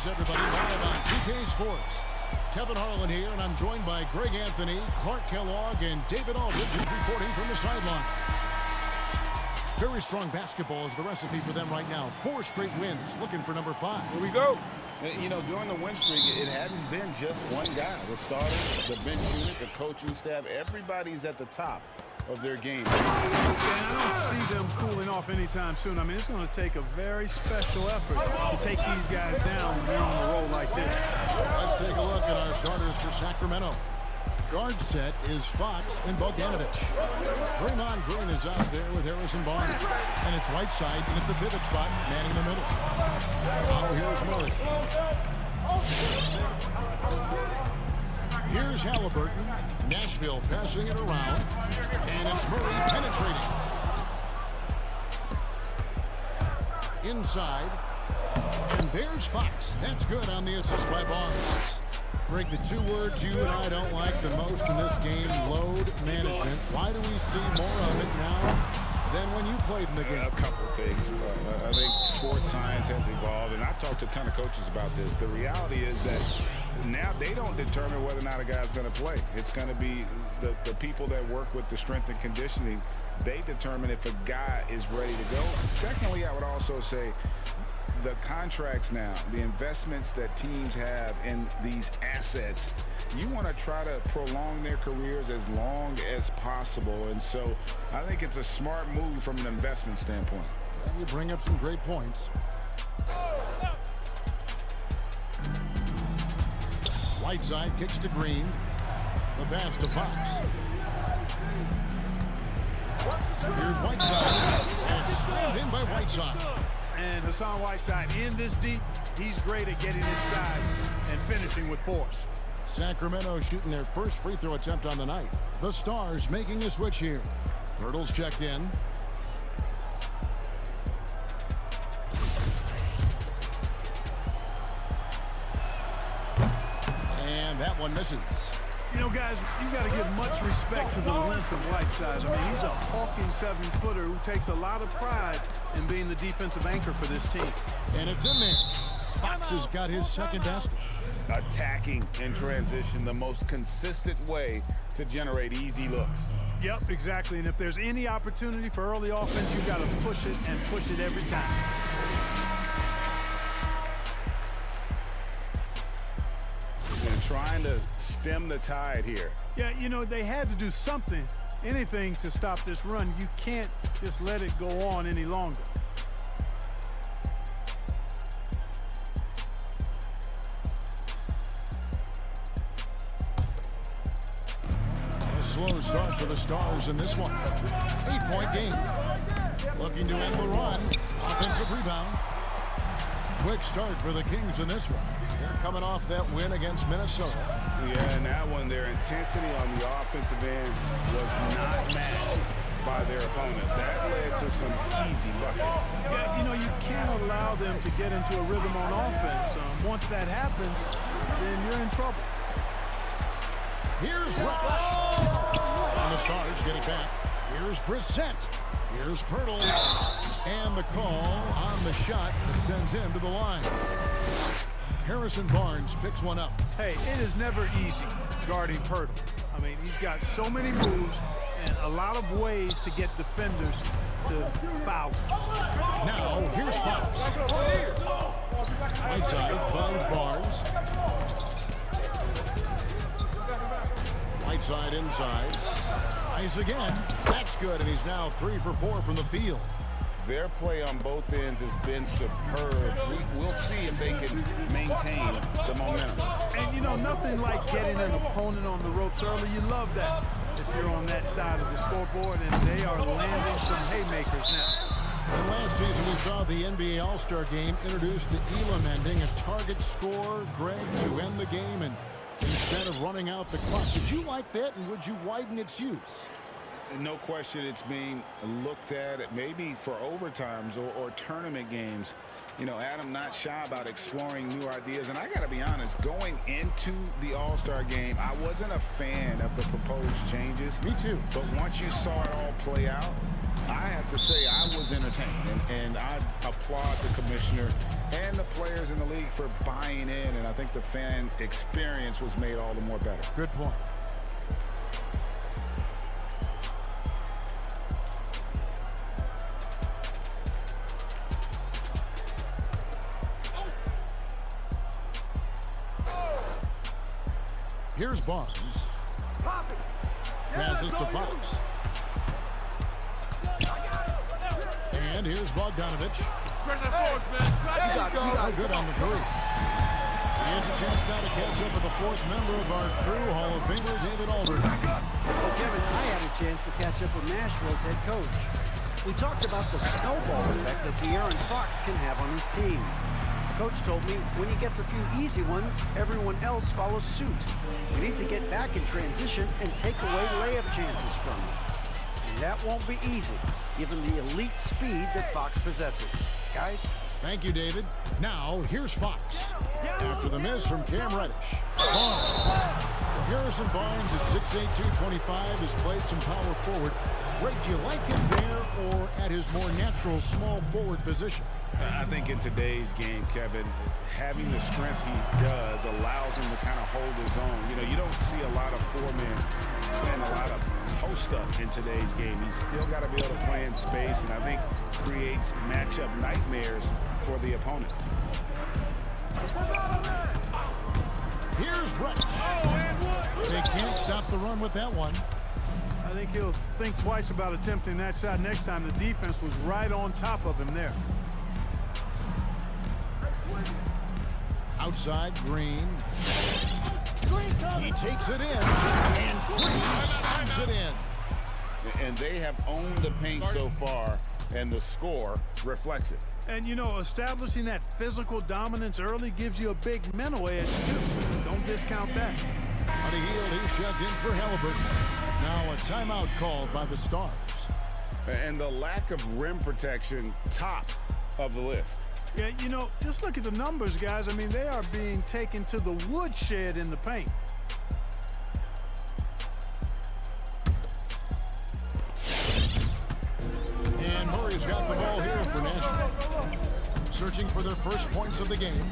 is everybody live on 2K Sports. Kevin Harlan here, and I'm joined by Greg Anthony, Clark Kellogg, and David Aldridge, who's reporting from the sideline. Very strong basketball is the recipe for them right now. 4 straight wins, looking for number 5. Here we go. You know, during the win streak, it hadn't been just one guy. The starters, the bench unit, the coaching staff, everybody's at the top of their game. And I don't see them cooling off anytime soon. I mean, it's going to take a very special effort to take these guys down when they're on a roll like this. Let's take a look at our starters for Sacramento. Guard set is Fox and Bogdanovich. Draymond Green is out there with Harrison Barnes. And it's Whiteside in at the pivot spot, manning the middle. Now here's Murray. Here's Halliburton. Nashville passing it around. And it's Murray penetrating. Inside. And there's Fox. That's good on the assist by Barnes. Greg, the 2 words you and I don't like the most in this game, load management. Why do we see more of it now than when you played in the game? A couple of things. I think sports science has evolved, and I've talked to a ton of coaches about this. The reality is that now they don't determine whether or not a guy's going to play. It's going to be the people that work with the strength and conditioning. They determine if a guy is ready to go. Secondly, I would also say the contracts now, the investments that teams have in these assets, you want to try to prolong their careers as long as possible. And so I think it's a smart move from an investment standpoint. Well, you bring up some great points. Whiteside kicks to Green. The pass to Fox. Here's Whiteside. And slammed in by Whiteside. And Hassan Whiteside in this deep, he's great at getting inside and finishing with force. Sacramento shooting their first free throw attempt on the night. The Stars making a switch here. Hurdles checked in. And that one misses. You know, guys, you got to give much respect to the length of Whiteside. I mean, he's a hulking 7-footer who takes a lot of pride in being the defensive anchor for this team. And it's in there. Fox has got his second basket. Attacking in transition, the most consistent way to generate easy looks. Yep, exactly. And if there's any opportunity for early offense, you got to push it and push it every time. And trying to stem the tide here. Yeah, you know, they had to do something, anything to stop this run. You can't just let it go on any longer. A slow start for the Stars in this one. 8-point game. Looking to end the run. Offensive rebound. Quick start for the Kings in this one. They're coming off that win against Minnesota. Yeah, and that one, their intensity on the offensive end was not matched by their opponent. That led to some easy buckets. Yeah, you know, you can't allow them to get into a rhythm on offense. Once that happens, then you're in trouble. Here's Rock. And the Stars get it back. Here's Brissett. Here's Pirtle. And the call on the shot that sends him to the line. Harrison Barnes picks one up. Hey, it is never easy guarding Pirtle. I mean, he's got so many moves and a lot of ways to get defenders to foul. Now, here's Fox. Whiteside finds Barnes. Whiteside inside. Tries again. That's good, and he's now 3 for 4 from the field. Their play on both ends has been superb. We'll see if they can maintain the momentum. And, you know, nothing like getting an opponent on the ropes early. You love that if you're on that side of the scoreboard, and they are landing some haymakers now. And last season, we saw the NBA All-Star Game introduce the Elam ending, a target score, Greg, to end the game, and instead of running out the clock. Did you like that, and would you widen its use? No question it's being looked at maybe for overtimes or tournament games. You know, Adam not shy about exploring new ideas. And I got to be honest, going into the All-Star game, I wasn't a fan of the proposed changes. Me too. But once you saw it all play out, I have to say I was entertained. And I applaud the commissioner and the players in the league for buying in, and I think the fan experience was made all the more better. Good point. Here's Barnes. Passes to Fox. And here's Bogdanovich. Good on the three. And a chance now to catch up with the fourth member of our crew, Hall of Famer David Aldridge. Well, Kevin, I had a chance to catch up with Nashville's head coach. We talked about the snowball effect that De'Aaron Fox can have on his team. Coach told me when he gets a few easy ones, everyone else follows suit. We need to get back in transition and take away layup chances from him. And that won't be easy, given the elite speed that Fox possesses. Guys? Thank you, David. Now, here's Fox. After the miss from Cam Reddish. Barnes. Harrison Barnes at 6'8", 225 has played some power forward. Greg, do you like him there or at his more natural small forward position? I think in today's game, Kevin, having the strength he does allows him to kind of hold his own. You know, you don't see a lot of four-men playing a lot of post-up in today's game. He's still got to be able to play in space, and I think creates matchup nightmares for the opponent. Here's Reddish. They can't stop the run with that one. I think he'll think twice about attempting that shot next time. The defense was right on top of him there. Outside, Green. He takes it in, and Green slams it in. And they have owned the paint so far, and the score reflects it. And, you know, establishing that physical dominance early gives you a big mental edge, too. Don't discount that. On a heel, he's checked in for Halliburton. Now a timeout called by the Stars. And the lack of rim protection, top of the list. Yeah, you know, just look at the numbers, guys. I mean, they are being taken to the woodshed in the paint. And Murray's got the ball here for Nashville. Searching for their first points of the game.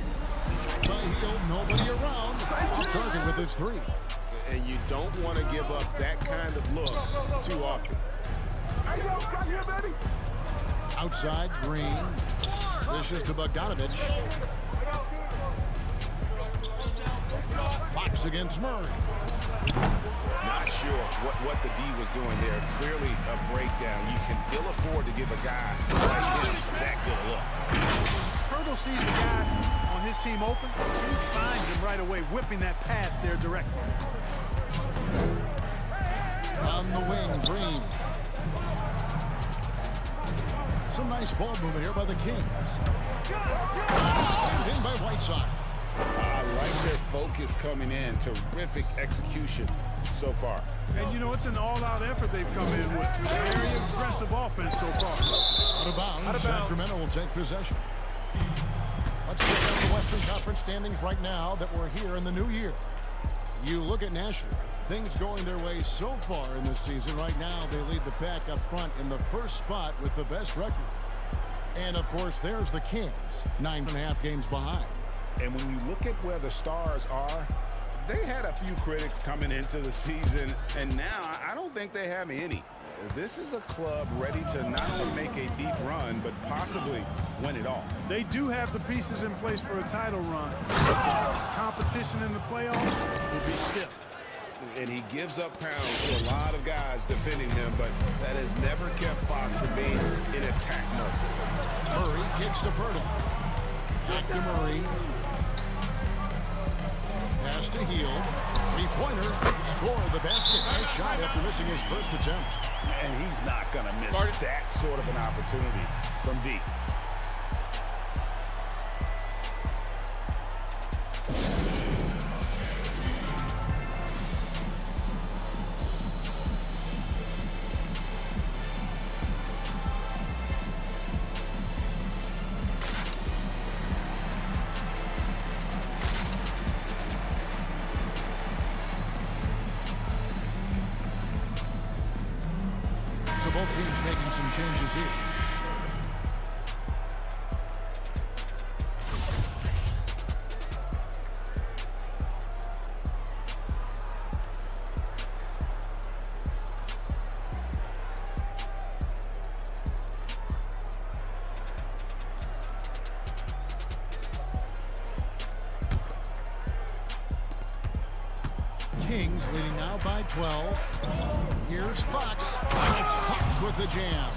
By heel, nobody around. Off target with his three. And you don't want to give up that kind of look too often. Outside, Green. Dishes to Bogdanovich. Fox against Murray. Not sure what the D was doing there. Clearly a breakdown. You can ill afford to give a guy like him that good a look. Hurdle sees a guy on his team open. He finds him right away, whipping that pass there directly. On the wing, Green. Some nice ball movement here by the Kings. And in by Whiteside. I like their focus coming in. Terrific execution so far. And, you know, it's an all-out effort they've come in with. Very aggressive offense so far. Out of bounds. Sacramento will take possession. Let's check out the Western Conference standings right now that we're here in the new year. You look at Nashville. Things going their way so far in this season. Right now, they lead the pack up front in the first spot with the best record. And, of course, there's the Kings, 9.5 games behind. And when you look at where the Stars are, they had a few critics coming into the season, and now I don't think they have any. This is a club ready to not only make a deep run, but possibly win it all. They do have the pieces in place for a title run. Competition in the playoffs will be stiff. And he gives up pounds to a lot of guys defending him, but that has never kept Fox from being in attack mode. Murray kicks to Purtle. Back to Murray. Pass to Heel. Three-pointer. Score the basket. Nice shot after missing his first attempt. And he's not going to miss that sort of an opportunity from deep. So both teams making some changes here. Kings leading now by 12. Here's Fox. And it's Fox with the jam.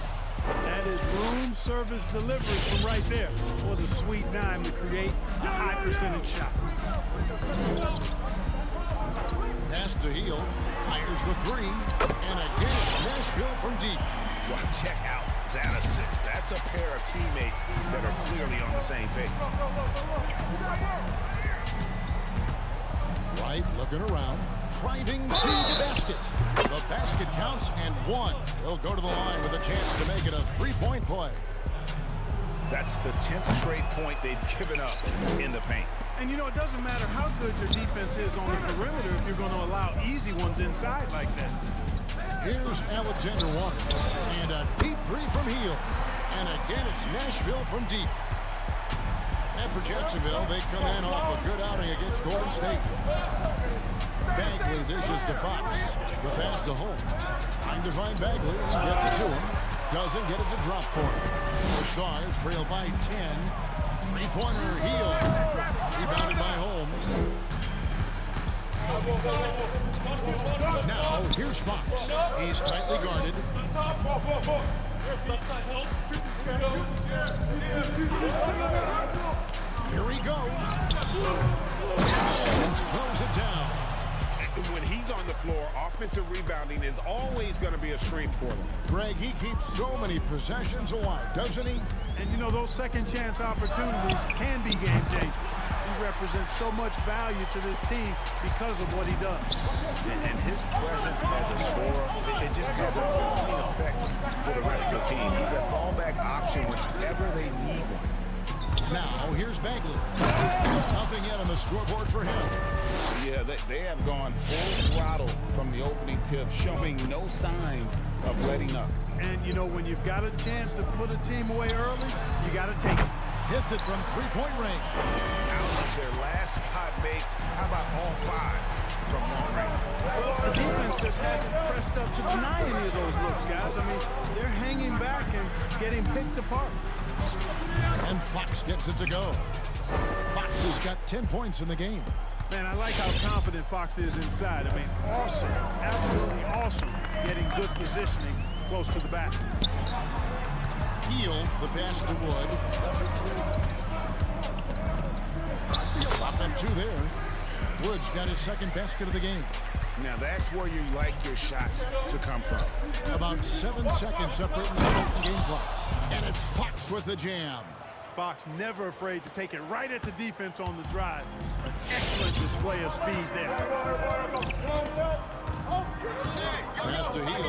That is room service delivery from right there. What a sweet dime to create a high percentage shot. Pass to Heel. Fires the three. And again, Nashville from deep. Well, check out that assist. That's a pair of teammates that are clearly on the same page. Wright looking around. Driving to the basket. The basket counts and one. He'll go to the line with a chance to make it a three-point play. That's the 10th straight point they've given up in the paint. And, you know, it doesn't matter how good your defense is on the perimeter if you're going to allow easy ones inside like that. Here's Alexander Walker. And a deep three from Heel. And again, it's Nashville from deep. And for Jacksonville, they come in off a good outing against Golden State. Bagley dishes to Fox. The pass to Holmes. Trying to find Bagley. Gets it to him. Doesn't get it to drop for him. The Stars trail by 10. Three-pointer Heel. Rebounded by Holmes. Now, here's Fox. He's tightly guarded. Here he goes. And throws it down. When he's on the floor, offensive rebounding is always going to be a strength for them. Greg, he keeps so many possessions alive, doesn't he? And, you know, those second chance opportunities can be game-changing. He represents so much value to this team because of what he does. And his presence as a scorer, it just has a calming effect for the rest of the team. He's a fallback option whenever they need one. Now, here's Bagley. Nothing yet on the scoreboard for him. Yeah, they have gone full throttle from the opening tip, showing no signs of letting up. And, you know, when you've got a chance to put a team away early, you got to take it. Hits it from three-point range. Out of their last 5 makes, how about all 5 from long range? Well, the defense just hasn't pressed up to deny any of those looks, guys. I mean, they're hanging back and getting picked apart. And Fox gets it to go. Fox has got 10 points in the game. Man, I like how confident Fox is inside. I mean, awesome, absolutely awesome, getting good positioning close to the basket. Heel, the pass to Wood. Up and 2 there. Wood's got his second basket of the game. Now that's where you like your shots to come from. About 7 seconds separating the game clocks. And it's Fox with the jam. Fox never afraid to take it right at the defense on the drive. An excellent display of speed there. Pass to Heel.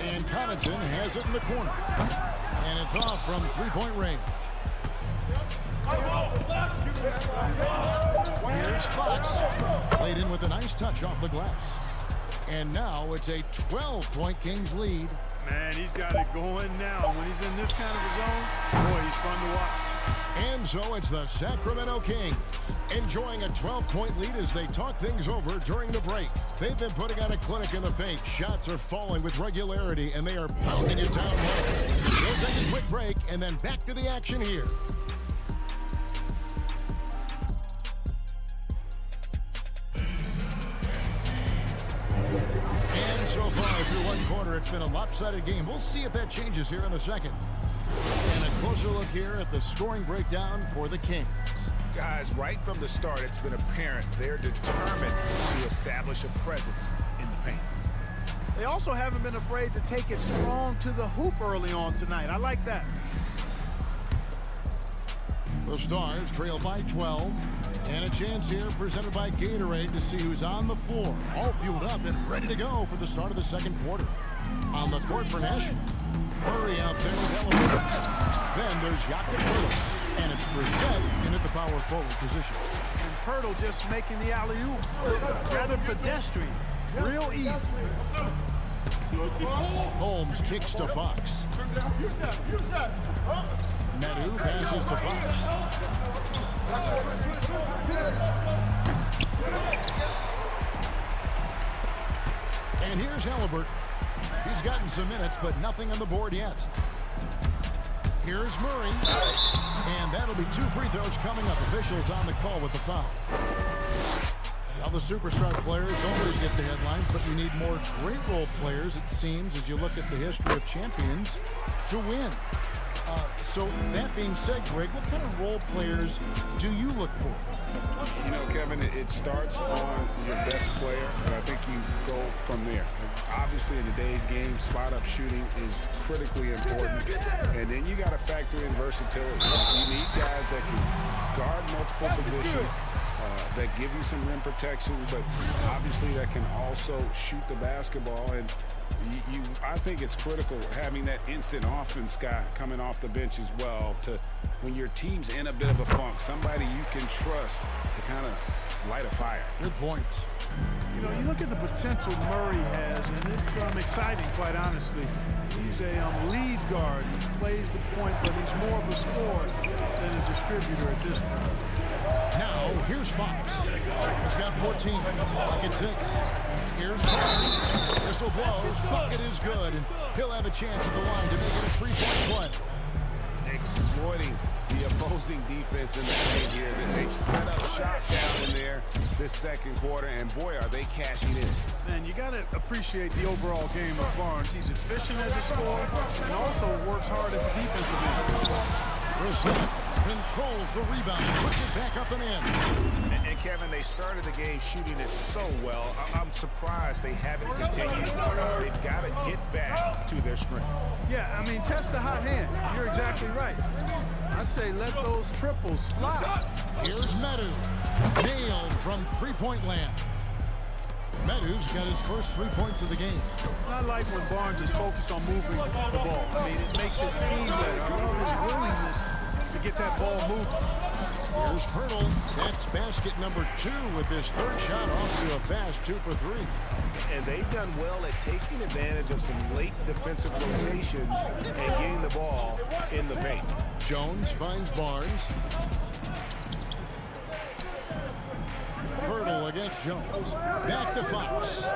And Connaughton has it in the corner. And it's off from three-point range. Here's Fox. Played in with a nice touch off the glass. And now it's a 12-point Kings lead. Man, he's got it going now. When he's in this kind of a zone, boy, he's fun to watch. And so it's the Sacramento Kings enjoying a 12-point lead as they talk things over during the break. They've been putting on a clinic in the paint. Shots are falling with regularity, and they are pounding it down low. We'll take a quick break, and then back to the action here. And so far, through one quarter, it's been a lopsided game. We'll see if that changes here in the second. And a closer look here at the scoring breakdown for the Kings. Guys, right from the start, it's been apparent they're determined to establish a presence in the paint. They also haven't been afraid to take it strong to the hoop early on tonight. I like that. The Stars trail by 12. And a chance here presented by Gatorade to see who's on the floor. All fueled up and ready to go for the start of the second quarter. On the court for Nashville. Murray out there with Elliott. Then there's Jakob Poeltl. And it's Brissett in at the power forward position. And Poeltl just making the alley-oop. Rather pedestrian. Real easy. Holmes kicks to Fox. Medu passes to Fox. And here's Halliburton. He's gotten some minutes, but nothing on the board yet. Here's Murray. And that'll be 2 free throws coming up. Officials on the call with the foul. Well, the superstar players always get the headlines, but you need more great role players, it seems, as you look at the history of champions, to win. So that being said, Greg, what kind of role players do you look for? You know, Kevin, it starts on your best player, and I think you go from there. Obviously, in today's game, spot-up shooting is critically important, and then you got to factor in versatility. You need guys that can guard multiple positions, that give you some rim protection, but obviously that can also shoot the basketball. And I think it's critical having that instant offense guy coming off the bench as well, to when your team's in a bit of a funk, somebody you can trust to kind of light a fire. Good points. You know, you look at the potential Murray has, and it's exciting, quite honestly. He's a lead guard. He plays the point, but he's more of a scorer than a distributor at this point. Now, here's Fox. He's got 14, bucket 6. Here's Barnes. Whistle blows, bucket is good, and he'll have a chance at the line to make it a three-point play. Exploiting the opposing defense in the paint here. They've set up shot down in there this second quarter, and boy, are they cashing in. Man, you got to appreciate the overall game of Barnes. He's efficient as a scorer and also works hard at the defensive end. Brissett controls the rebound, puts it back up and in. And Kevin, they started the game shooting it so well. I'm surprised they haven't continued. They've got to get back to their strength. Yeah, I mean, test the hot hand. You're exactly right. I say let those triples fly. Here's Medu. Nailed from three-point land. Medu's got his first 3 points of the game. I like when Barnes is focused on moving the ball. I mean, it makes his team better. I love his willingness to get that ball moving. Here's Pirtle. That's basket number 2 with his third shot off to a fast 2 for 3. And they've done well at taking advantage of some late defensive rotations and getting the ball in the paint. Jones finds Barnes. Pirtle against Jones. Back to Fox.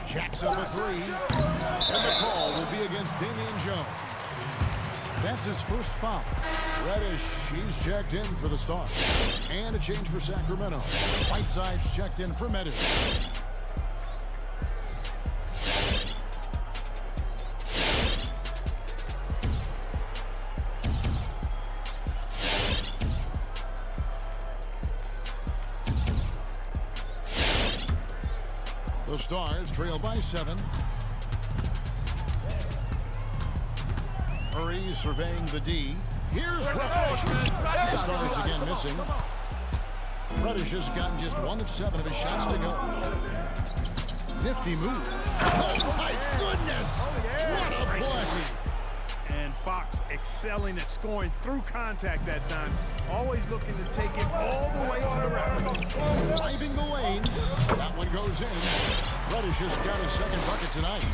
Jacks up a 3. And the call will be against Damian Jones. That's his first foul. Reddish, he's checked in for the start. And a change for Sacramento. Whiteside's checked in for Medu. The Stars trail by 7. Murray surveying the D. Here's Reddish. The Stars again missing. Reddish has gotten just 1 of 7 of his shots to go. Nifty move. Oh my goodness! What a play! And Fox excelling at scoring through contact that time. Always looking to take it all the way to the rack. Driving the lane. That one goes in. Reddish has got his second bucket tonight.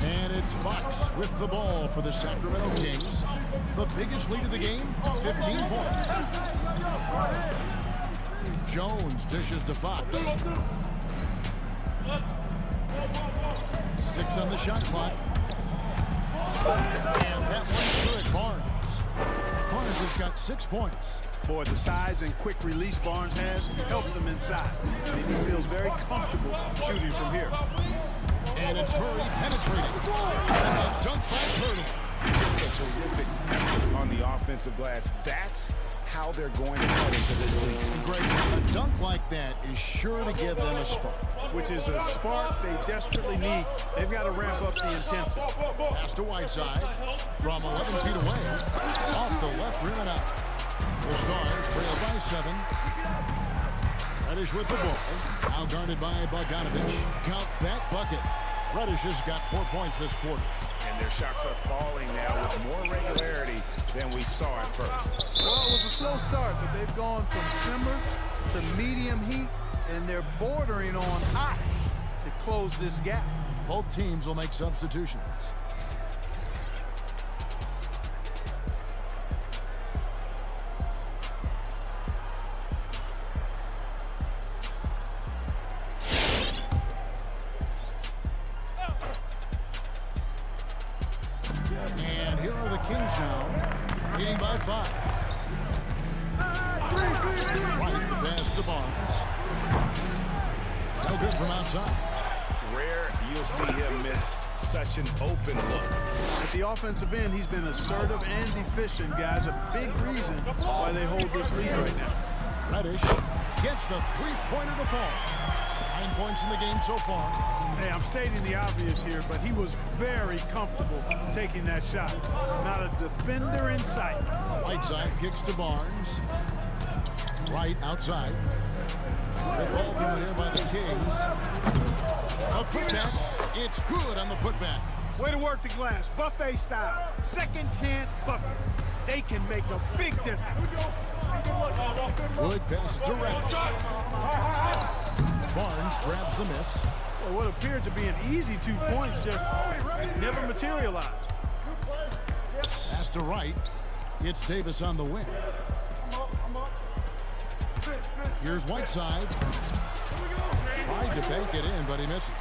And it's Fox with the ball for the Sacramento Kings. The biggest lead of the game, 15 points. Jones dishes to Fox. 6 on the shot clock. And that one's good. Barnes. Barnes has got 6 points. Boy, the size and quick release Barnes has helps him inside. I mean, he feels very comfortable shooting from here. And it's Murray penetrating. And a dunk by Pirtle. Just a terrific effort on the offensive glass. That's how they're going to cut into this league. Greg, a dunk like that is sure to give them a spark. Which is a spark they desperately need. They've got to ramp up the intensity. Pass to Whiteside from 11 feet away. Off the left rim and out. The Stars trail by 7. Reddish with the ball. Now guarded by Bogdanovich. Count that bucket. Reddish has got 4 points this quarter. And their shots are falling now with more regularity than we saw at first. Well, it was a slow start, but they've gone from simmer to medium heat, and they're bordering on hot to close this gap. Both teams will make substitutions. And here are the Kings now, leading by 5. Right, the pass to Barnes. No good from outside. Rare you'll see him miss such an open look. At the offensive end, he's been assertive and efficient, guys. A big reason why they hold this lead right now. Reddish gets the three-pointer to fall. 9 points in the game so far. Hey, I'm stating the obvious here, but he was very comfortable taking that shot. Not a defender in sight. Whiteside kicks to Barnes. Right outside. The ball given here by the Kings. A putback. It's good on the putback. Way to work the glass, buffet style. Second chance buckets. They can make a big difference. Good pass to Reddish. Barnes grabs the miss. Well, what appeared to be an easy 2 points just never materialized. Pass to Wright. It's Davis on the wing. Here's Whiteside. Tried to bank it in, but he misses.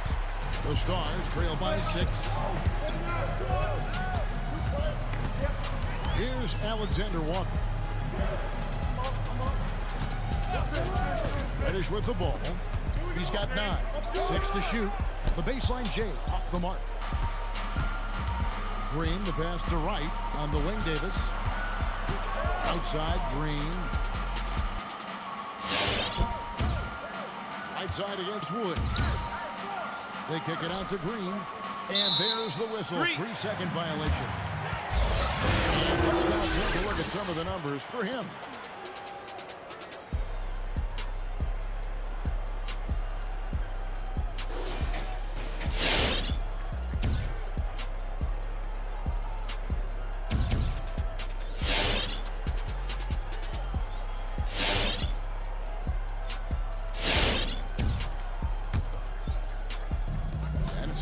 The Stars trail by 6. Here's Alexander Walker. Reddish with the ball. He's got 9. 6 to shoot. The baseline J off the mark. Green, the pass to Wright on the wing. Davis. Outside, Green. Outside against Wood. They kick it out to Green. And there's the whistle. 3-second violation. And let's now take a look at some of the numbers for him.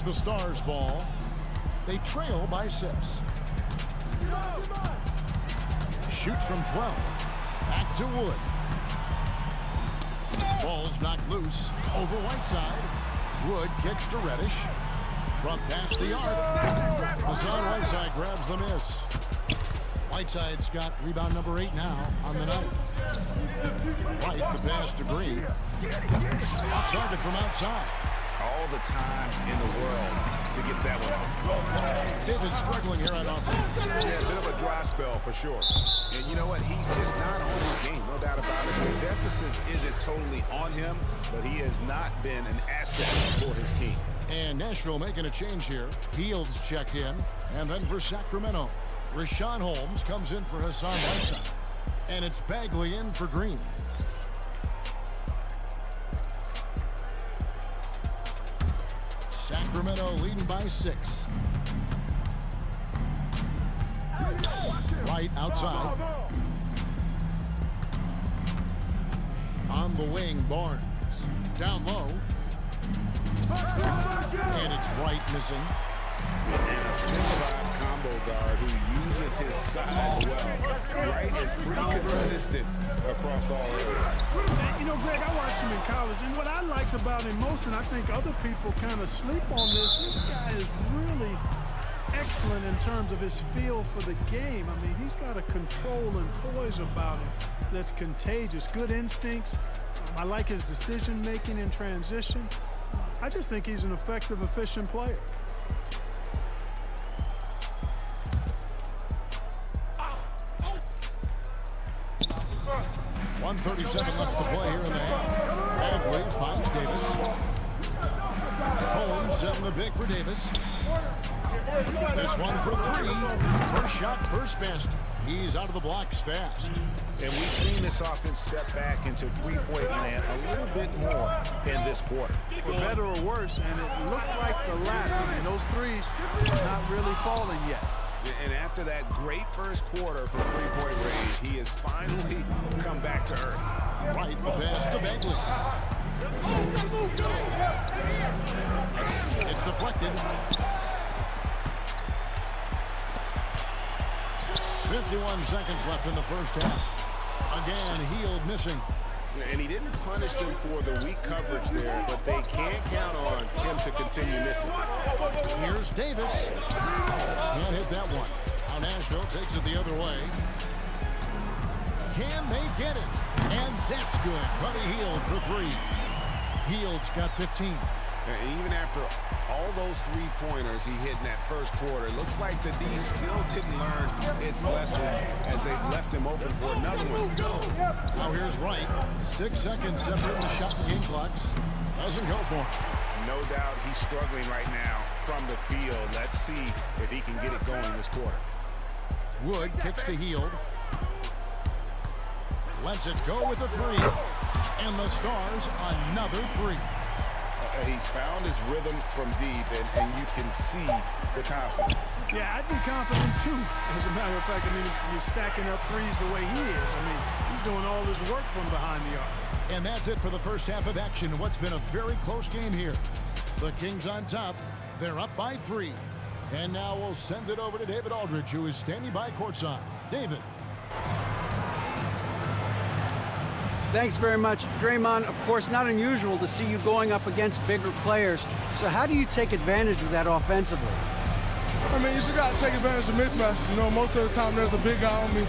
The Stars ball. They trail by 6. Shoots from 12. Back to Wood. Ball's knocked loose. Over Whiteside. Wood kicks to Reddish. From past the arc. Hassan Whiteside grabs the miss. Whiteside's got rebound number 8 now on the night. White, the pass to Green. Off target from outside. All the time in the world to get that one off. David's struggling here on offense. Yeah, a bit of a dry spell for sure. And you know what? He's just not on his game, no doubt about it. The deficit isn't totally on him, but he has not been an asset for his team. And Nashville making a change here. Fields checked in. And then for Sacramento, Rashawn Holmes comes in for Hassan Whiteside. And it's Bagley in for Green. Sacramento leading by 6. Right outside. On the wing, Barnes. Down low. And it's Wright missing. And a 6'5" combo guard who uses his size well. Wright is pretty consistent across all areas. And, you know, Greg, I watched him in college, and what I liked about him most, and I think other people kind of sleep on this guy is really excellent in terms of his feel for the game. I mean, he's got a control and poise about him that's contagious. Good instincts. I like his decision-making in transition. I just think he's an effective, efficient player. 1:37 left to play here in the half. Bagley finds Davis. Holmes setting the big for Davis. This one for 3. First shot, first basket. He's out of the blocks fast. And we've seen this offense step back into three-point land a little bit more in this quarter. For better or worse, and it looks like the latter. I mean, those threes are not really falling yet. And after that great first quarter for three-point range, he has finally come back to earth. Right, the pass to Bagley. It's deflected. 51 seconds left in the first half. Again, Hield missing. And he didn't punish them for the weak coverage there, but they can't count on him to continue missing. Here's Davis. Can't hit that one. Now Nashville takes it the other way. Can they get it? And that's good. Buddy Hield for three. Hield's got 15. And even after all those three-pointers he hit in that first quarter, it looks like the D still didn't learn its lesson as they've left him open for another one. Now here's Wright. 6 seconds separating the shot and game clocks. Doesn't go for him. No doubt he's struggling right now from the field. Let's see if he can get it going this quarter. Wood kicks to Hield. Lets it go with a three. And the Stars another three. He's found his rhythm from deep, and you can see the confidence. Yeah, I'd be confident too. As a matter of fact, I mean, if you're stacking up threes the way he is, I mean, he's doing all this work from behind the arc. And that's it for the first half of action. What's been a very close game here. The Kings on top. They're up by 3. And now we'll send it over to David Aldridge, who is standing by courtside. David. Thanks very much, Draymond. Of course, not unusual to see you going up against bigger players. So how do you take advantage of that offensively? I mean, you just got to take advantage of mismatches. You know, most of the time there's a big guy on me.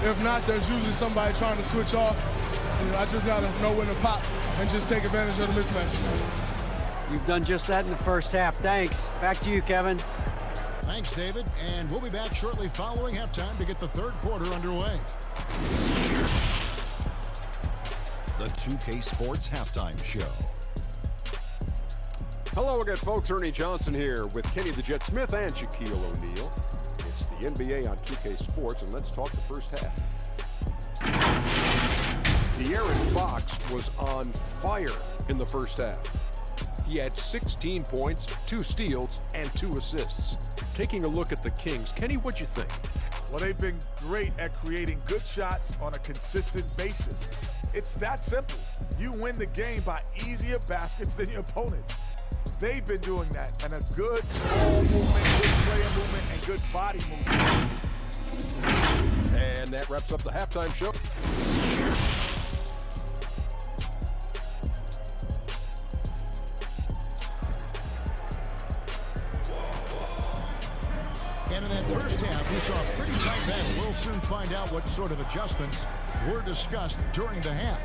If not, there's usually somebody trying to switch off. You know, I just got to know when to pop and just take advantage of the mismatches. You've done just that in the first half. Thanks. Back to you, Kevin. Thanks, David. And we'll be back shortly following halftime to get the third quarter underway. The 2K Sports Halftime Show. Hello again, folks. Ernie Johnson here with Kenny the Jet Smith and Shaquille O'Neal. It's the NBA on 2K Sports, and let's talk the first half. De'Aaron Fox was on fire in the first half. He had 16 points, 2 steals, and 2 assists. Taking a look at the Kings, Kenny, what'd you think? Well, they've been great at creating good shots on a consistent basis. It's that simple. You win the game by easier baskets than your opponents. They've been doing that, and a good ball movement, good player movement, and good body movement. And that wraps up the halftime show. And in that first half, we saw a pretty tight battle. We'll soon find out what sort of adjustments were discussed during the half.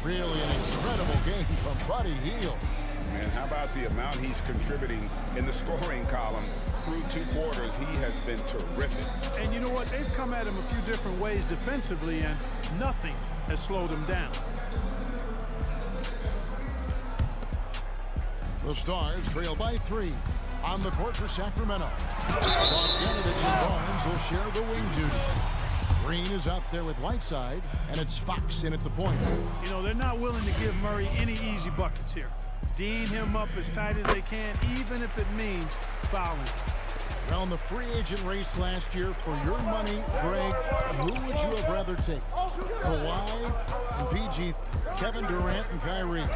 Really an incredible game from Buddy Hield. Man, how about the amount he's contributing in the scoring column through 2 quarters? He has been terrific. And you know what? They've come at him a few different ways defensively, and nothing has slowed him down. The Stars trail by 3. On the court for Sacramento. Bogdanovich and Barnes will share the wing duty. Green is out there with Whiteside, and it's Fox in at the point. You know, they're not willing to give Murray any easy buckets here. D'ing him up as tight as they can, even if it means fouling. Well, in the free agent race last year, for your money, Greg, who would you have rather take? Kawhi and PG, Kevin Durant and Kyrie.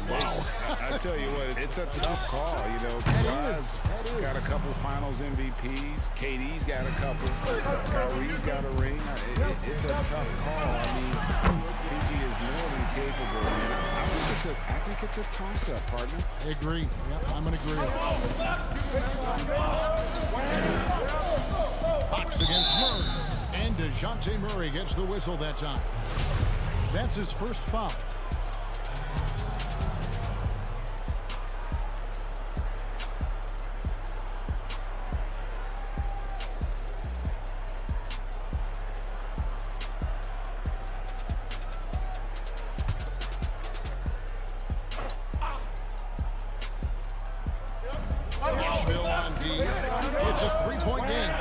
Wow. I tell you what, it's a tough call. You know, Kawhi's got a couple finals MVPs. KD's got a couple. Kyrie's got a ring. It's a tough call. I mean, PG is more than capable. And I think it's a toss-up, partner. I agree. Yep, I'm going to agree. Fox against Murray. And DeJounte Murray gets the whistle that time. That's his first foul. Nashville on D. It's a 3-point game.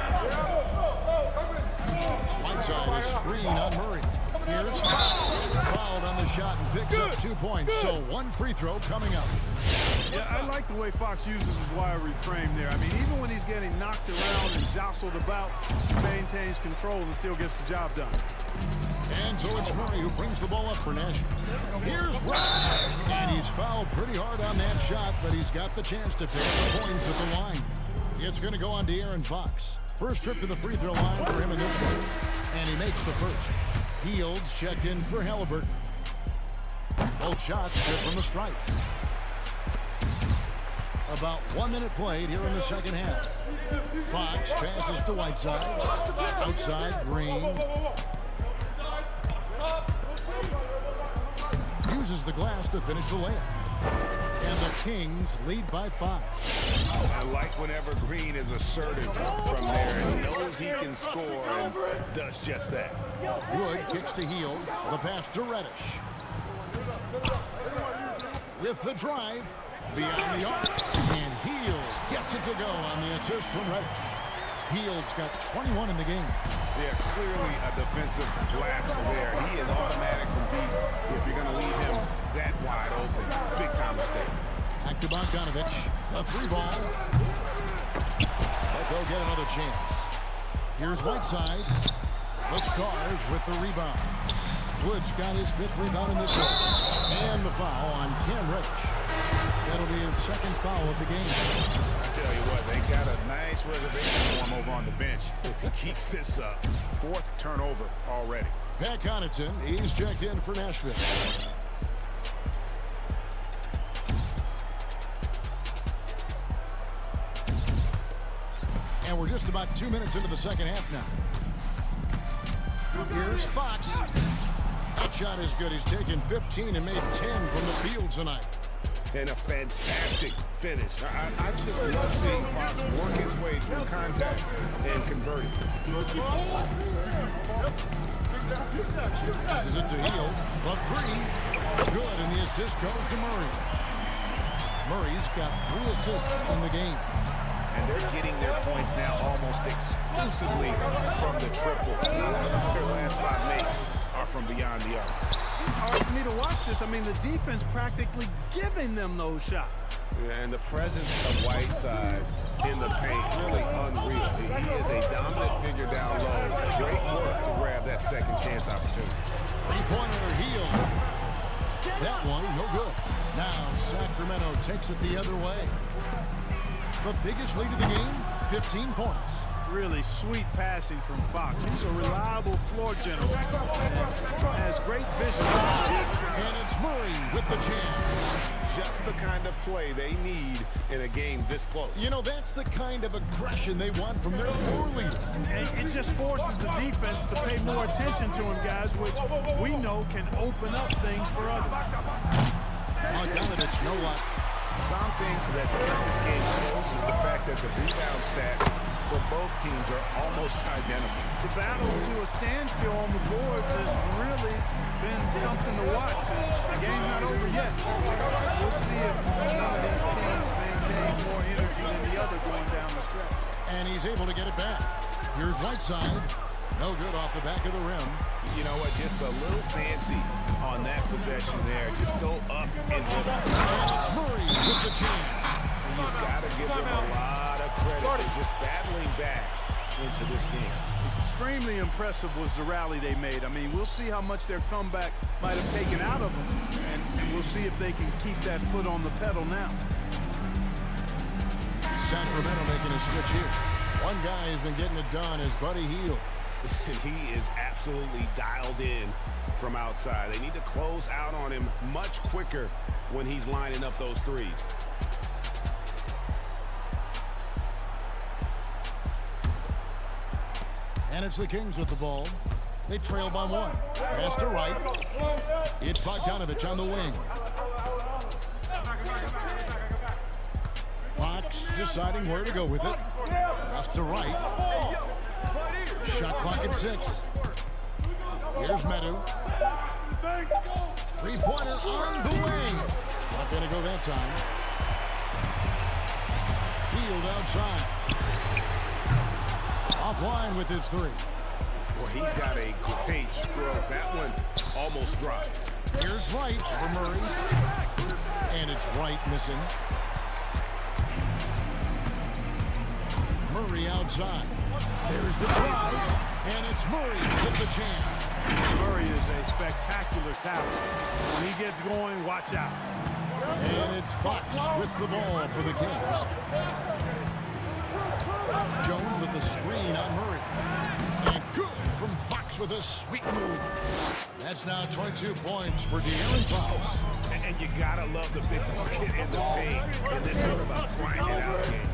Whiteside is screen on Murray. Here's Fox. Fouled on the shot and picks up 2 points. So 1 free throw coming up. Yeah, I like the way Fox uses his wiry frame there. I mean, even when he's getting knocked around and jostled about, he maintains control and still gets the job done. And so it's Murray who brings the ball up for Nashville. Here's Wright. And he's fouled pretty hard on that shot, but he's got the chance to pick the points at the line. It's going to go on De'Aaron Fox. First trip to the free throw line for him in this one. And he makes the first. Hield's checked in for Halliburton. Both shots good from the stripe. About 1 minute played here in the second half. Fox passes to Whiteside. Outside, Green. uses the glass to finish the layup. And the Kings lead by 5. I like whenever Green is assertive from there and knows he can score and does just that. Wood kicks to Heel. The pass to Reddish. With the drive, beyond the arc, and Heel gets it to go on the assist from Reddish. Heel's got 21 in the game. Yeah, clearly a defensive lapse there. He is automatic from deep if you're going to leave him that wide open. Big time mistake. Back to Bogdanovich. The 3-ball. They'll get another chance. Here's Whiteside. The Stars with the rebound. Woods got his 5th rebound in this one. And the foul on Cam Reddish. That'll be his 2nd foul of the game. I tell you what, they got a nice reservation for him over on the bench. If he keeps this up, 4th turnover already. Pat Connaughton, he's checked in for Nashville. And we're just about 2 minutes into the second half now. Here's Fox. That shot is good. He's taken 15 and made 10 from the field tonight. And a fantastic finish. I just love seeing Fox work his way through contact and convert it. Passes it to Heel. The 3. Good, and the assist goes to Murray. Murray's got 3 assists in the game. And they're getting their points now almost exclusively from the triple. Their last 5 makes are from beyond the arc. It's hard for me to watch this. I mean, the defense practically giving them those shots. Yeah, and the presence of Whiteside in the paint, really unreal. He is a dominant figure down low. Great work to grab that second chance opportunity. 3-pointer Heel. That one, no good. Now Sacramento takes it the other way. The biggest lead of the game, 15 points. Really sweet passing from Fox. He's a reliable floor general. Has great vision. And it's Murray with the jam. Just the kind of play they need in a game this close. You know, that's the kind of aggression they want from their floor leader. And it just forces the defense to pay more attention to him, guys, which we know can open up things for others. Bogdanovich, no luck. Something that's kept this game close is the fact that the rebound stats for both teams are almost identical. The battle to a standstill on the boards has really been something to watch. The game's not over yet. We'll see if one of these teams maintain more energy than the other going down the stretch. And he's able to get it back. Here's Whiteside. No good off the back of the rim. You know what? Just a little fancy on that possession there. Just go up and hit it. And it's Murray with the chance. You've got to give them a lot of credit for just battling back into this game. Extremely impressive was the rally they made. I mean, we'll see how much their comeback might have taken out of them, and we'll see if they can keep that foot on the pedal now. Sacramento making a switch here. One guy who's been getting it done is Buddy Hield. And he is absolutely dialed in from outside. They need to close out on him much quicker when he's lining up those threes. And it's the Kings with the ball. They trail by 1. Pass to right. It's Bogdanovich on the wing. Fox deciding where to go with it. Pass to right. Shot clock at 6. Here's Medu. 3-pointer on the wing. Not going to go that time. Hield outside. Offline with his 3. Well, he's got a great stroke. That one almost dropped. Here's Wright for Murray. And it's Wright missing. Murray outside. There's the drive. And it's Murray with the jam. Murray is a spectacular talent. When he gets going, watch out. And it's Fox with the ball for the Kings. Jones with the screen on Murray. And good from Fox with a sweet move. That's now 22 points for De'Aaron Fox. And you gotta love the big bucket in the paint in this sort of a grinded out game.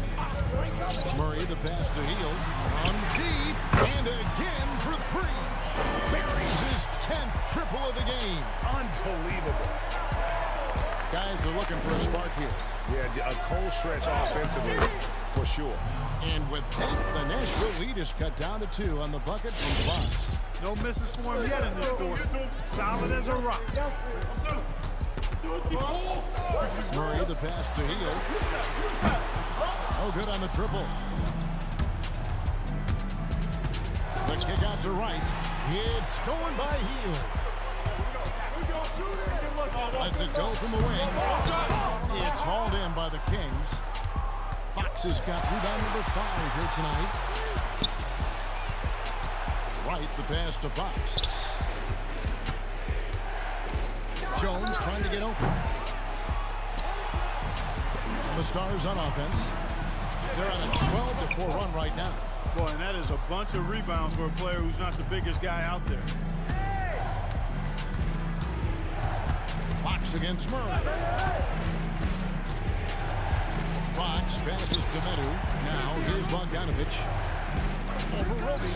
Murray, the pass to Hield. On deep, and again for 3. Buries his 10th triple of the game. Unbelievable. Guys are looking for a spark here. Yeah, a cold stretch offensively, for sure. And with that, the Nashville lead is cut down to 2 on the bucket from Fox. No misses for him yet in this quarter. Solid as a rock. Murray, the pass to Heel. Oh, good on the triple. The kick out to right. It's going by Heel. Lets it go from the wing. It's hauled in by the Kings. Fox has got rebound number 5 here tonight. Right, the pass to Fox. Jones trying to get open. And the Stars on offense. They're on a 12-4 run right now. Boy, and that is a bunch of rebounds for a player who's not the biggest guy out there. Fox against Murray. Fox passes to Medu. Now here's Bogdanovich. Over Roby.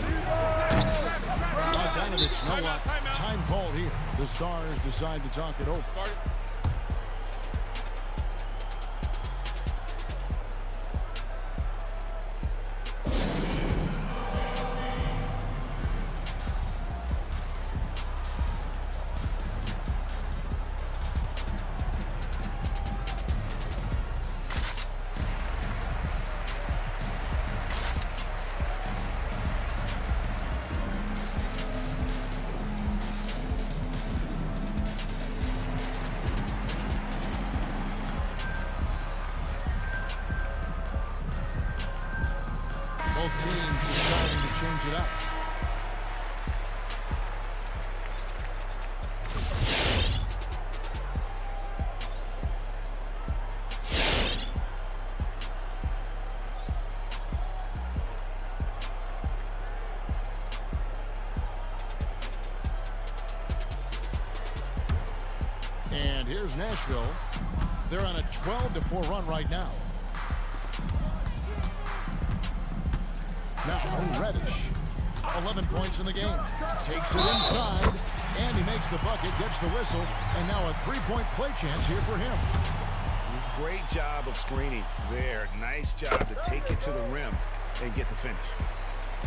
Bogdanovich, no luck. Time called here. The Stars decide to talk it over. Both teams deciding to change it up. And here's Nashville. They're on a 12-4 run right now. Now, Reddish, 11 points in the game. Takes it inside, and he makes the bucket, gets the whistle, and now a three-point play chance here for him. Great job of screening there. Nice job to take it to the rim and get the finish.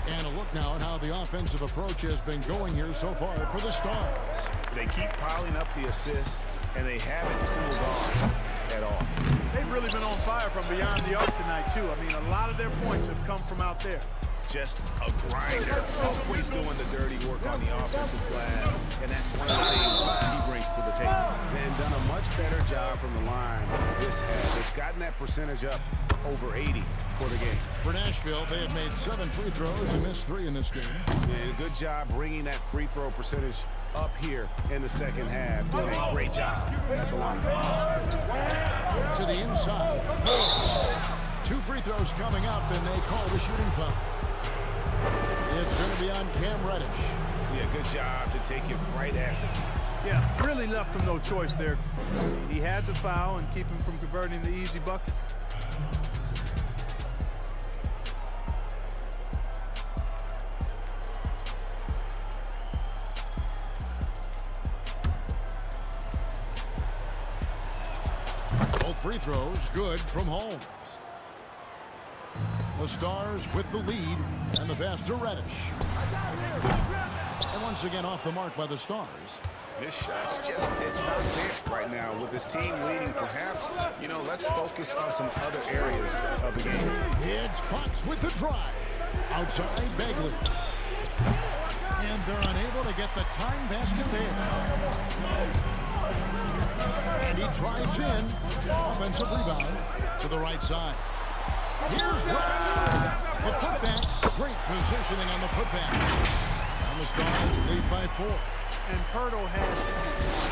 And a look now at how the offensive approach has been going here so far for the Stars. They keep piling up the assists, and they haven't cooled off at all. They've really been on fire from beyond the arc tonight, too. I mean, a lot of their points have come from out there. Just a grinder, always doing the dirty work on the offensive glass, and that's one of the things he brings to the table. And done a much better job from the line this half. They've gotten that percentage up over 80 for the game. For Nashville, they have made 7 free throws and missed 3 in this game. And a good job bringing that free throw percentage up here in the second half. Doing a great job at the line. To the inside. 2 free throws coming up, and they call the shooting foul. It's going to be on Cam Reddish. Yeah, good job to take it right at them. Yeah, really left him no choice there. He had the foul and keep him from converting the easy bucket. Both free throws good from Holmes. The Stars with the lead, and the pass to Reddish. And once again off the mark by the Stars. This shot's just, it's not there right now. With this team leading, perhaps, you know, let's focus on some other areas of the game. It's Fox with the drive. Outside Bagley. And they're unable to get the tying basket there. And he drives in. Offensive rebound to the right side. Here's the putback. Great positioning on the putback. And the Stars lead by 4. And Hurdle has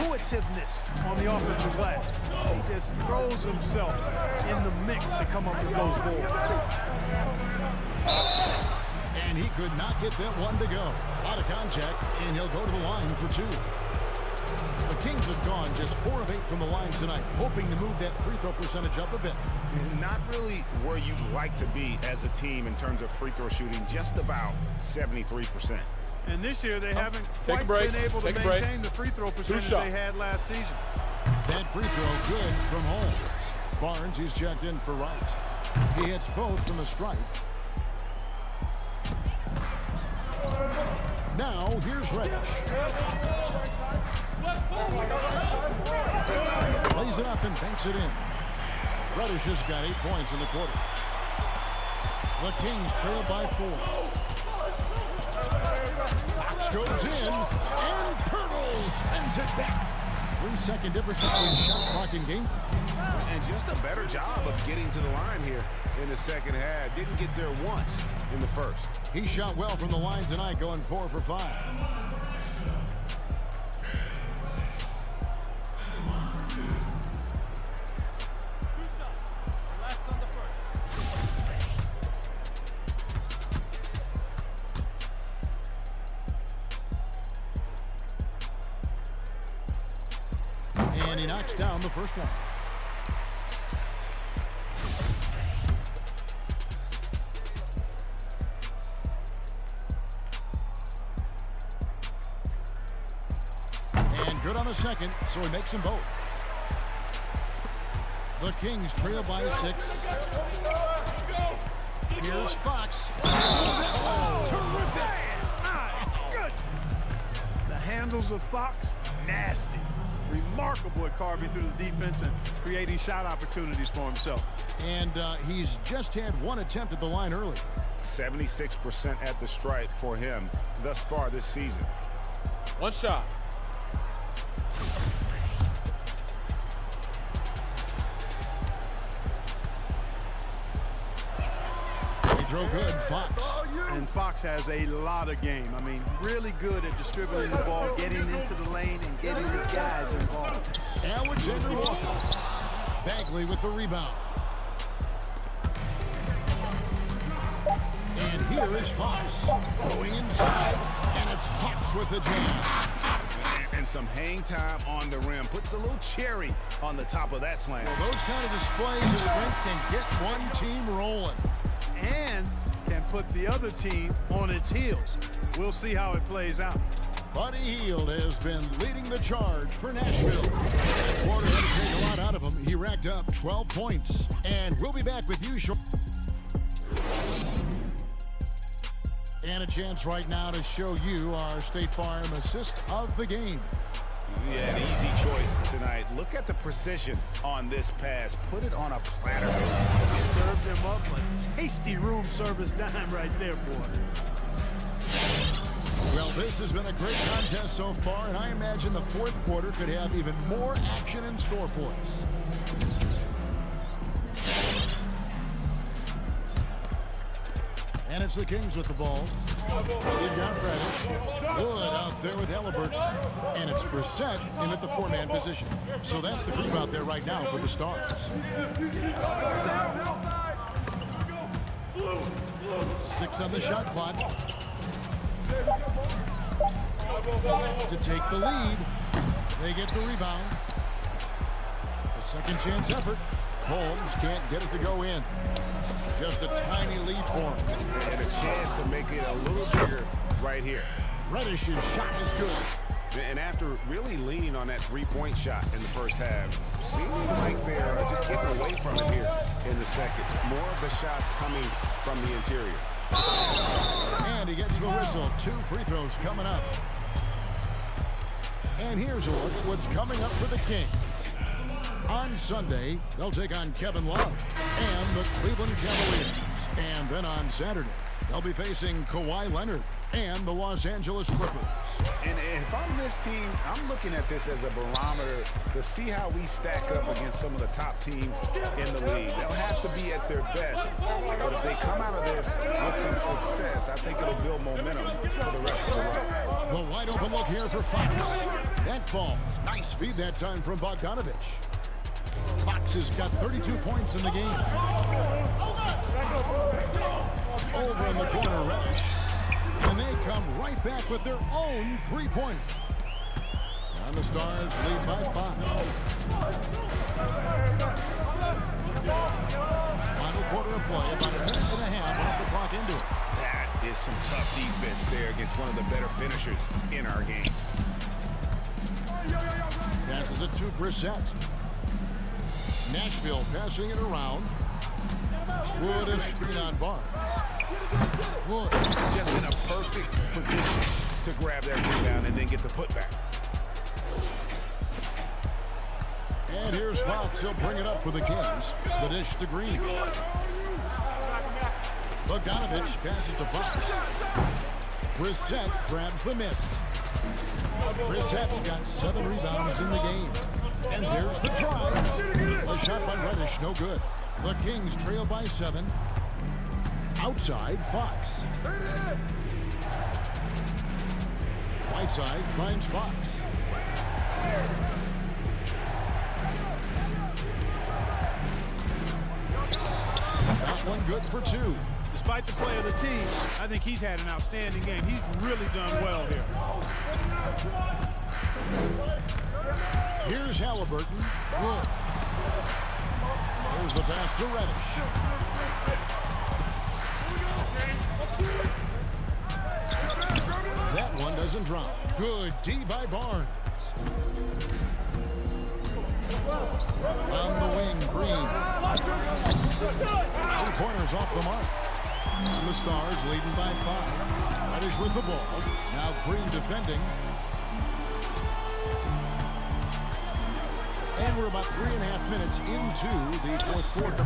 intuitiveness on the offensive glass. He just throws himself in the mix to come up with those boards. And he could not get that one to go. Out of contact, and he'll go to the line for 2. The Kings have gone just 4 of 8 from the line tonight, hoping to move that free throw percentage up a bit. Not really where you'd like to be as a team in terms of free throw shooting, just about 73%. And this year they haven't quite been able to maintain the free throw percentage they had last season. That free throw good from Holmes. Barnes, he's checked in for Wright. He hits both from the stripe. Now, here's Reddish. Plays it up and banks it in. Reddish has got 8 points in the quarter. The Kings trail by 4. Fox goes in, and Pirtle sends it back. 3-second difference between shot clock and game. And just a better job of getting to the line here in the second half. Didn't get there once in the first. He shot well from the line tonight, going 4 for 5. And he knocks down the first one. And good on the second, so he makes them both. The Kings trail by 6. Here's Fox. Terrific. Good. The handles of Fox, nasty. Remarkable at carving through the defense and creating shot opportunities for himself. And he's just had 1 attempt at the line early. 76% at the stripe for him thus far this season. One shot. Free throw good, Fox. And Fox has a lot of game. I mean, really good at distributing the ball, getting into the lane, and getting his guys involved. Alexander Walker. Bagley with the rebound. And here is Fox going inside, and it's Fox with the jam. And some hang time on the rim. Puts a little cherry on the top of that slam. Well, those kind of displays of strength can get one team rolling. And can put the other team on its heels. We'll see how it plays out. Buddy Hield has been leading the charge for Nashville. That quarter had to take a lot out of him. He racked up 12 points. And we'll be back with you shortly. And a chance right now to show you our State Farm assist of the game. Yeah, an easy choice tonight. Look at the precision on this pass. Put it on a platter. Served him up a tasty room service dime right there, boy. Well, this has been a great contest so far, and I imagine the fourth quarter could have even more action in store for us. And it's the Kings with the ball. They've got Reddish. Wood out there with Halliburton. And it's Brissett in at the 4-man position. So that's the group out there right now for the Stars. 6 on the shot clock. To take the lead. They get the rebound. A second chance effort. Holmes can't get it to go in. Just a tiny lead for him. And a chance to make it a little bigger right here. Reddish's shot is good. And after really leaning on that three-point shot in the first half, seems like they're just getting away from it here in the second. More of the shots coming from the interior. And he gets the whistle. 2 free throws coming up. And here's a look at what's coming up for the Kings. On Sunday, they'll take on Kevin Love and the Cleveland Cavaliers. And then on Saturday, they'll be facing Kawhi Leonard and the Los Angeles Clippers. And if I'm this team, I'm looking at this as a barometer to see how we stack up against some of the top teams in the league. They'll have to be at their best. But if they come out of this with some success, I think it'll build momentum for the rest of the run. The wide open look here for Fox. That falls. Nice feed that time from Bogdanovich. Fox has got 32 points in the game. Over in the corner, Reddish. And they come right back with their own three-pointer. And the Stars lead by 5. Final quarter of play, about a minute and a half off the clock into it. That is some tough defense there against one of the better finishers in our game. Passes it to Brissett. Nashville passing it around. Wood is screen on Barnes. Wood just in a perfect position to grab that rebound and then get the putback. And here's Fox. He'll bring it up for the Kings. The dish to Green. Bogdanovich passes to Fox. Brissett grabs the miss. Brissett's got 7 rebounds in the game. And there's the try. A shot by Reddish, no good. The Kings trail by 7. Outside, Fox. Whiteside finds Fox. That one good for 2. Despite the play of the team, I think he's had an outstanding game. He's really done well here. Here's Halliburton. Good. Here's the pass to Reddish. That one doesn't drop. Good D by Barnes. On the wing, Green. 3-pointers off the mark. And the Stars leading by 5. Reddish with the ball. Now Green defending. And we're about 3.5 minutes into the 4th quarter.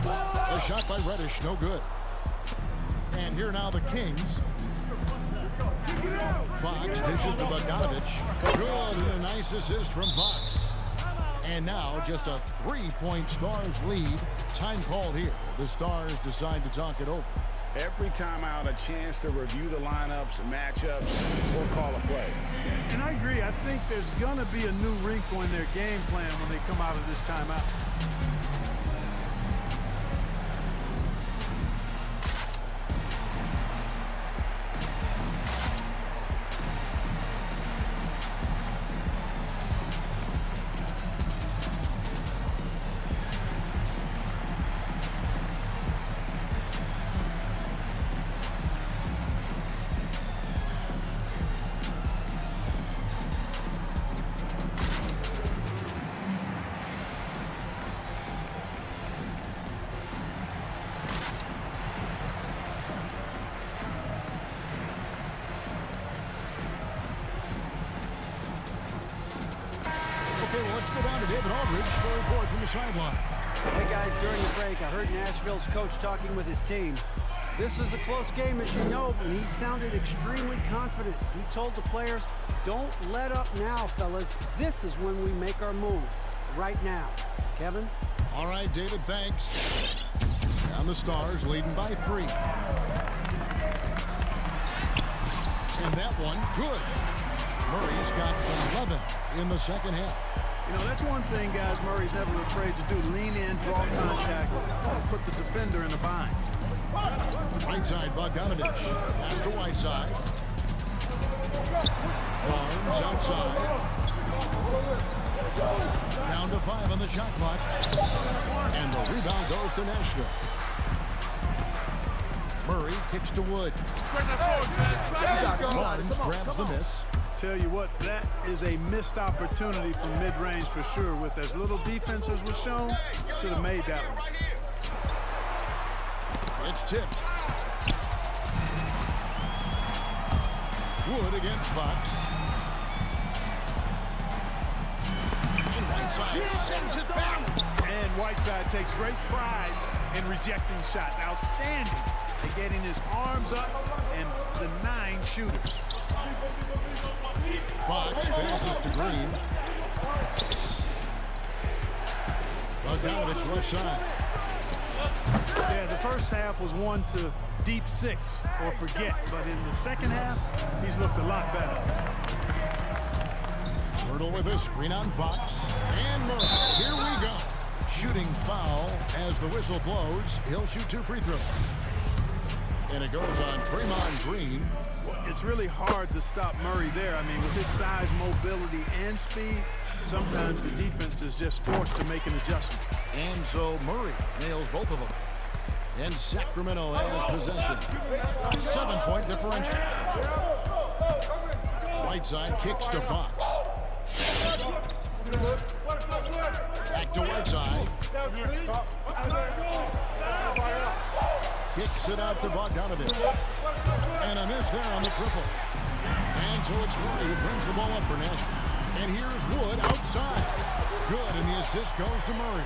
A shot by Reddish, no good. And here now the Kings. Fox dishes to Bogdanovich. Good, and a nice assist from Fox. And now just a 3-point Stars lead. Time called here. The Stars decide to talk it over. Every time out, a chance to review the lineups, matchups, or call a play. And I agree. I think there's going to be a new wrinkle in their game plan when they come out of this timeout. Okay, well, let's go down to David Aldridge for a report from the sideline. Hey guys, during the break, I heard Nashville's coach talking with his team. This is a close game, as you know, and he sounded extremely confident. He told the players, don't let up now, fellas. This is when we make our move. Right now. Kevin? All right, David, thanks. And the Stars leading by 3. And that one, good. Murray's got 11 in the second half. You know, that's one thing, guys, Murray's never afraid to do. Lean in, draw contact, put the defender in a bind. Right side, Bogdanovich. Pass to Whiteside. Barnes outside. Down to 5 on the shot clock. And the rebound goes to Nashville. Murray kicks to Wood. Barnes grabs the miss. Tell you what, that is a missed opportunity from mid-range for sure. With as little defense as was shown, should have made that one. It's tipped. Wood against Fox. And Whiteside sends it back. And Whiteside takes great pride in rejecting shots. Outstanding at getting his arms up and the 9 shooters. Fox passes to Green. Bogdanovich left side. Yeah, the first half was 1 to deep 6 or forget, but in the second half, he's looked a lot better. Myrtle with a screen on Fox. And Murray, here we go. Shooting foul as the whistle blows. He'll shoot 2 free throws. And it goes on Draymond Green. It's really hard to stop Murray there. I mean, with his size, mobility, and speed, sometimes the defense is just forced to make an adjustment. And so Murray nails both of them. And Sacramento has possession. 7-point differential. Whiteside kicks to Fox. to Whiteside. Kicks it out to Bogdanovich. And a miss there on the triple. And so it's Murray who brings the ball up for Nashville. And here's Wood outside. Good, and the assist goes to Murray.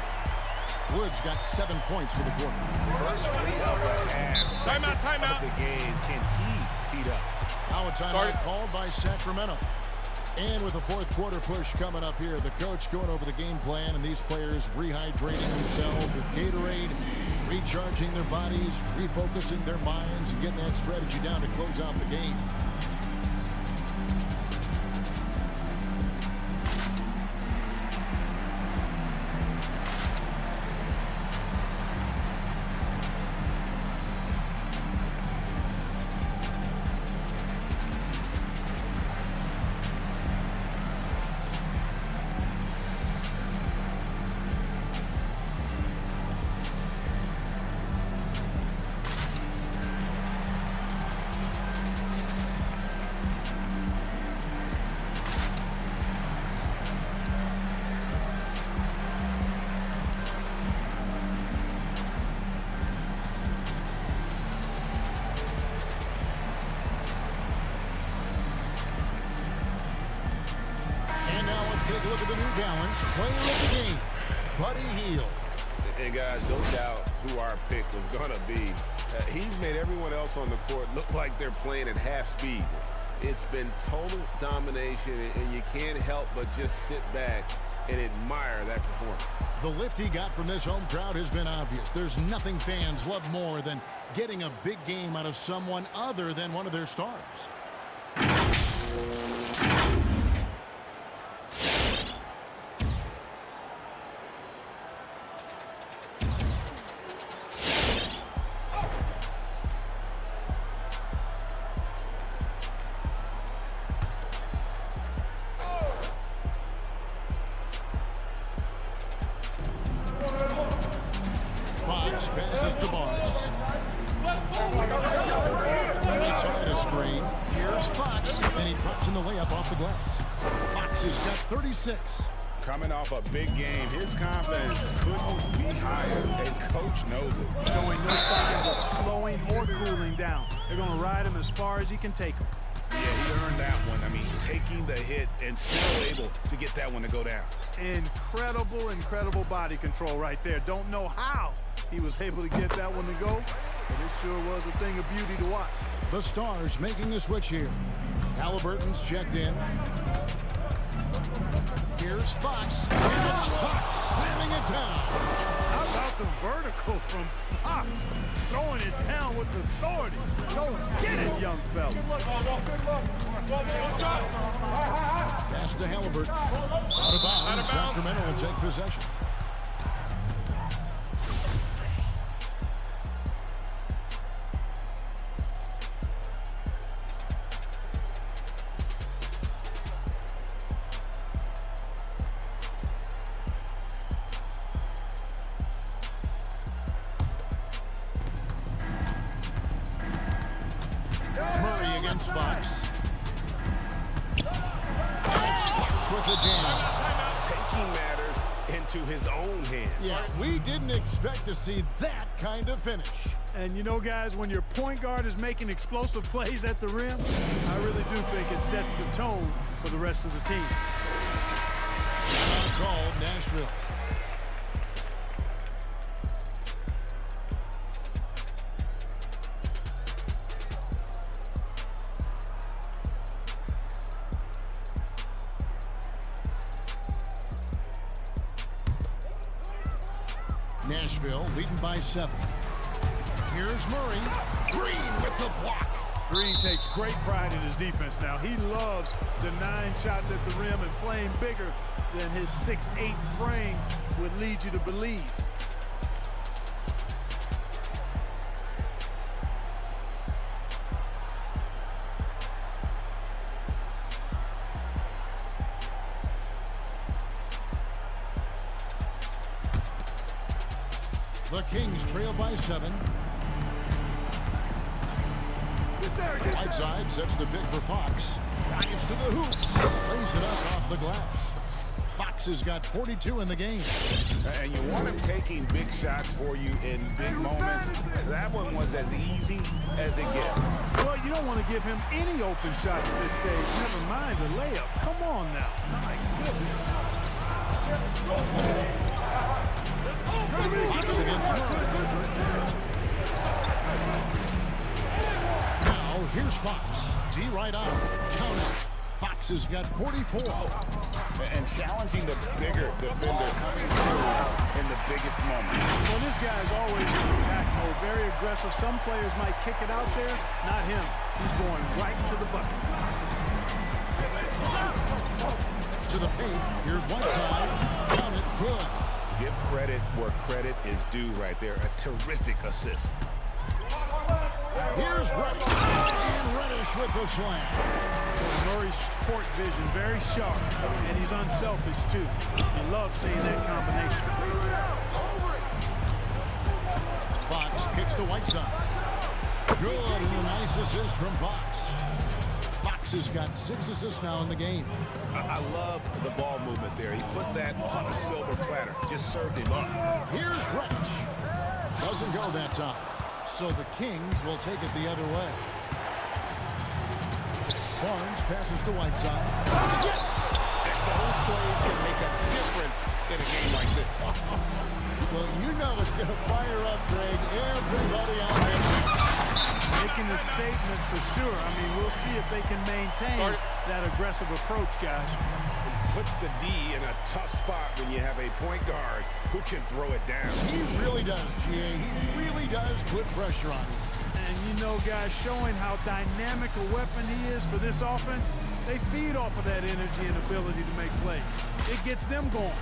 Wood's got 7 points for the quarter. First lead of the half. Timeout. The game. Can he heat up? Now a timeout called by Sacramento. And with the fourth quarter push coming up here, the coach going over the game plan, and these players rehydrating themselves with Gatorade, recharging their bodies, refocusing their minds, and getting that strategy down to close out the game. Take a look at the New Balance player of the game, Buddy Hield. And guys, no doubt who our pick was going to be. He's made everyone else on the court look like they're playing at half speed. It's been total domination, and you can't help but just sit back and admire that performance. The lift he got from this home crowd has been obvious. There's nothing fans love more than getting a big game out of someone other than one of their stars. Passes to Barnes. Inside a screen. Here's Fox, and he drops in the layup off the glass. Fox has got 36. Coming off a big game, his confidence couldn't be higher, and coach knows it. Showing no signs of slowing or cooling down. They're going to ride him as far as he can take him. Yeah, he earned that one. I mean, taking the hit and still able to get that one to go down. Incredible body control right there. Don't know how he was able to get that one to go, but it sure was a thing of beauty to watch. The Stars making a switch here. Halliburton's checked in. Here's Fox. And it's Fox slamming it down. How about the vertical from Fox? Throwing it down with authority. Go get it, young fella. Pass to Halliburton. Out of bounds. Sacramento will take possession. Murray against Fox. That's Fox with the jam. Taking matters into his own hands. Yeah, we didn't expect to see that kind of finish. And you know, guys, when your point guard is making explosive plays at the rim, I really do think it sets the tone for the rest of the team. Timeout called, Nashville. Nashville leading by 7. Here's Murray. Green with the block. Green takes great pride in his defense now. He loves denying shots at the rim and playing bigger than his 6'8" frame would lead you to believe. The Kings trail by 7. Whiteside sets the pick for Fox. Drives to the hoop. Lays it up off the glass. Fox Fox has got 42 in the game. And you want him taking big shots for you in big moments. That one was as easy as it gets. Well, you don't want to give him any open shots at this stage. Never mind the layup. Come on now. My goodness. Fox against Murray. Now, here's Fox. D right out. Count it. Fox has got 44. And challenging the bigger defender coming through in the biggest moment. Well, this guy is always in attack mode. Very aggressive. Some players might kick it out there. Not him. He's going right to the bucket. To the paint. Here's Whiteside. Count it. Good. Give credit where credit is due right there. A terrific assist. Here's Reddish. And Reddish with the slam. Murray's court vision very sharp, and he's unselfish too. You love seeing that combination. Fox kicks to Whiteside. Good, and a nice assist from Fox. Fox has got 6 assists now in the game. I love the ball movement there. He put that on a silver platter. Just served him up. Here's Reddish. Doesn't go that time. So the Kings will take it the other way. Barnes passes to Whiteside. Yes! Those plays can make a difference in a game like this. Well, you know it's going to fire up, Greg. Everybody out there. Making a statement for sure. I mean, we'll see if they can maintain that aggressive approach, guys. Puts the D in a tough spot when you have a point guard who can throw it down. He really does, G.A. He really does put pressure on him. And you know, guys, showing how dynamic a weapon he is for this offense, they feed off of that energy and ability to make plays. It gets them going.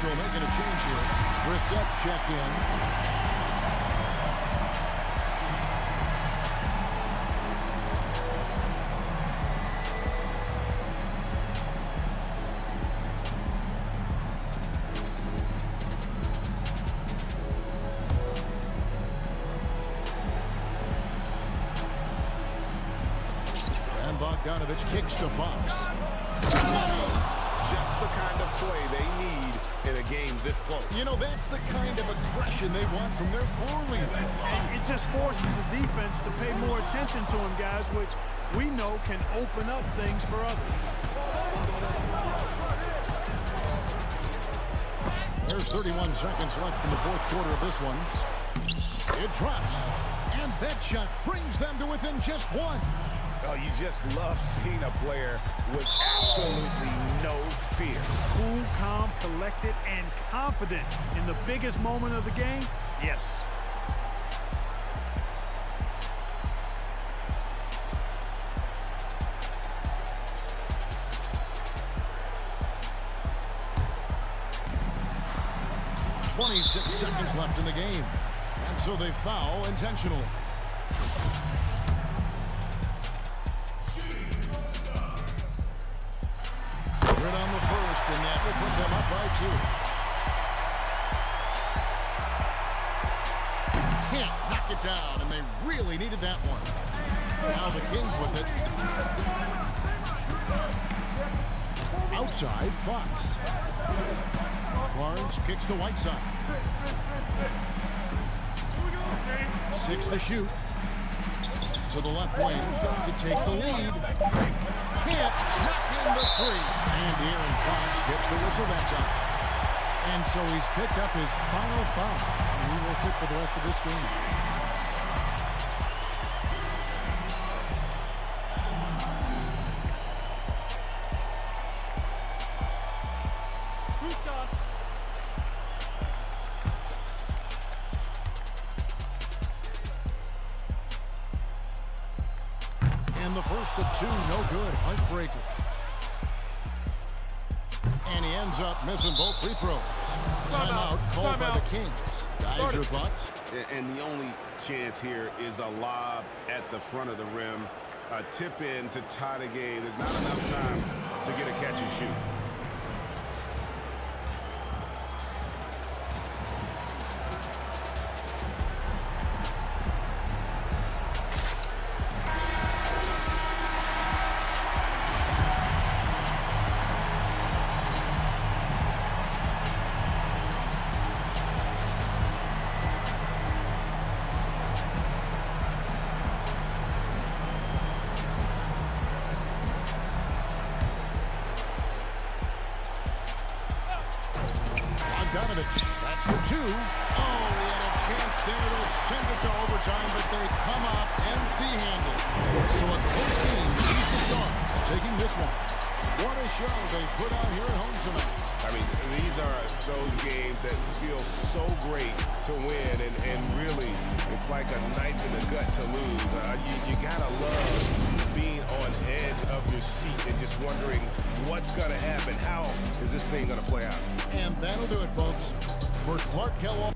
Making a change here. Brissett's checked in. And Bogdanovich kicks to Fox. Just the kind of play they need in a game this close. You know, that's the kind of aggression they want from their floor leaders. It just forces the defense to pay more attention to him, guys, which we know can open up things for others. There's 31 seconds left in the fourth quarter of this one. It drops, and that shot brings them to within just one. Oh, you just love seeing a player with absolutely no fear. Cool, calm, collected, and confident in the biggest moment of the game. Yes. .26 seconds left in the game, and so they foul intentionally. Good on the first, and that will put them up by 2. Can't knock it down, and they really needed that one. Now the Kings with it. Outside, Fox. Barnes kicks to Whiteside. 6 to shoot. To the left wing to take the lead. Can't knock in the 3. And Aaron Fox gets the whistle that time. And so he's picked up his final foul. And he will sit for the rest of this game. And the first of two, no good. Heartbreaker. And he ends up missing both free throws. Timeout called by the Kings. Guys, your thoughts? And the only chance here is a lob at the front of the rim. A tip in to tie the game. There's not enough time to get a catch and shoot. That's for two. Oh, he had a chance there to send it to overtime, but they come up empty-handed. So a close game sees the Stars taking this one. What a show they put out here at home tonight. I mean, these are those games that feel so great to win, and really, it's like a knife in the gut to lose. You gotta love being on edge of your seat and just wondering what's gonna happen. How is this thing gonna play out? And that'll do it, folks. For Clark Kellogg.